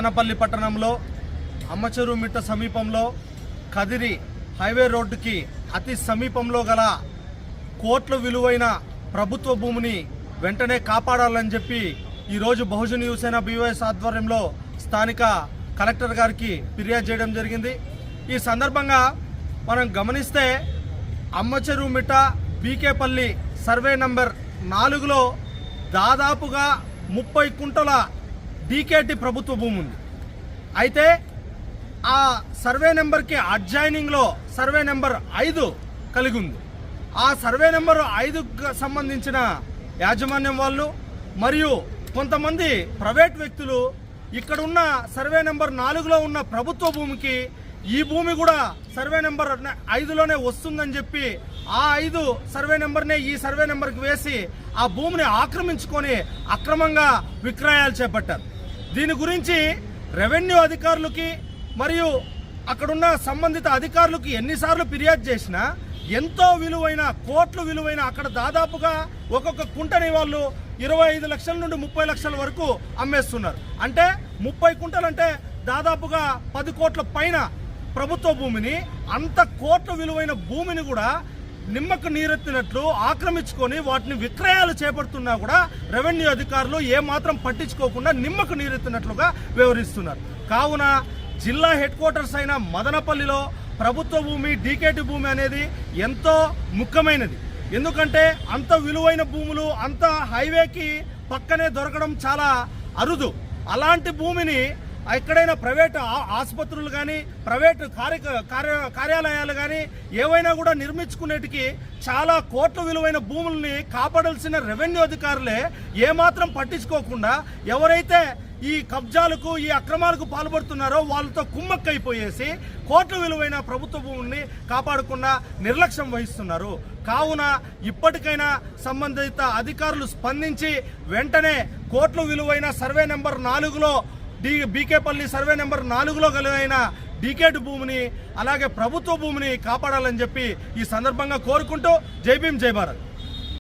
అనపల్లి పట్టణంలో అమ్మచెరువు మిట్ట సమీపంలో కదిరి హైవే రోడ్డుకి అతి సమీపంలో గల కోట్ల విలువైన ప్రభుత్వ భూమిని వెంటనే కాపాడాలని చెప్పి ఈరోజు బహుజన యువసేన బీవైఎస్ ఆధ్వర్యంలో స్థానిక కలెక్టర్ గారికి ఫిర్యాదు చేయడం జరిగింది। ఈ సందర్భంగా మనం గమనిస్తే అమ్మచెరువు మిట్ట బీకేపల్లి సర్వే నంబర్ 4లో దాదాపుగా 30 కుంటల డీకేటీ ప్రభుత్వ భూమి ఉంది। అయితే ఆ సర్వే నెంబర్కి అడ్జాయినింగ్లో సర్వే నెంబర్ 5 కలిగి ఉంది। ఆ సర్వే నెంబర్ 5కు సంబంధించిన యాజమాన్యం వాళ్ళు మరియు కొంతమంది ప్రైవేట్ వ్యక్తులు ఇక్కడున్న సర్వే నెంబర్ 4లో ఉన్న ప్రభుత్వ భూమికి ఈ భూమి కూడా సర్వే నెంబర్ 5లోనే వస్తుందని చెప్పి ఆ 5 సర్వే నెంబర్నే ఈ సర్వే నెంబర్కి వేసి ఆ భూమిని ఆక్రమించుకొని అక్రమంగా విక్రయాలు చేపట్టారు। దీని గురించి రెవెన్యూ అధికారులకి మరియు అక్కడున్న సంబంధిత అధికారులకు ఎన్నిసార్లు ఫిర్యాదు చేసినా ఎంతో విలువైన కోట్ల విలువైన అక్కడ దాదాపుగా ఒక్కొక్క కుంటని వాళ్ళు 25 లక్షల నుండి 30 లక్షల వరకు అమ్మేస్తున్నారు। అంటే 30 కుంటలు అంటే దాదాపుగా 10 కోట్ల పైన ప్రభుత్వ భూమిని, అంత కోట్ల విలువైన భూమిని కూడా నిమ్మకు నీరెత్తినట్లు ఆక్రమించుకొని వాటిని విక్రయాలు చేపడుతున్నా కూడా రెవెన్యూ అధికారులు ఏమాత్రం పట్టించుకోకుండా నిమ్మకు నీరెత్తినట్లుగా వ్యవహరిస్తున్నారు। కావున జిల్లా హెడ్ క్వార్టర్స్ అయిన మదనపల్లిలో ప్రభుత్వ భూమి డీకేటీ భూమి అనేది ఎంతో ముఖ్యమైనది। ఎందుకంటే అంత విలువైన భూములు అంత హైవేకి పక్కనే దొరకడం చాలా అరుదు। అలాంటి భూమిని ఎక్కడైనా ప్రైవేట్ ఆసుపత్రులు కానీ ప్రైవేట్ కార్యాలయాలు కానీ ఏవైనా కూడా నిర్మించుకునేటికి చాలా కోట్ల విలువైన భూముల్ని కాపాడాల్సిన రెవెన్యూ అధికారులే ఏమాత్రం పట్టించుకోకుండా ఎవరైతే ఈ కబ్జాలకు ఈ అక్రమాలకు పాల్పడుతున్నారో వాళ్ళతో కుమ్మక్కైపోయేసి కోట్ల విలువైన ప్రభుత్వ భూముల్ని కాపాడకుండా నిర్లక్ష్యం వహిస్తున్నారు। కావున ఇప్పటికైనా సంబంధిత అధికారులు స్పందించి వెంటనే కోట్ల విలువైన survey number 4లో BK Palli survey number 4లో కలిగిన డీకేటీ భూమిని అలాగే ప్రభుత్వ భూమిని కాపాడాలని చెప్పి ఈ సందర్భంగా కోరుకుంటూ జై భీమ్ జై భారత్।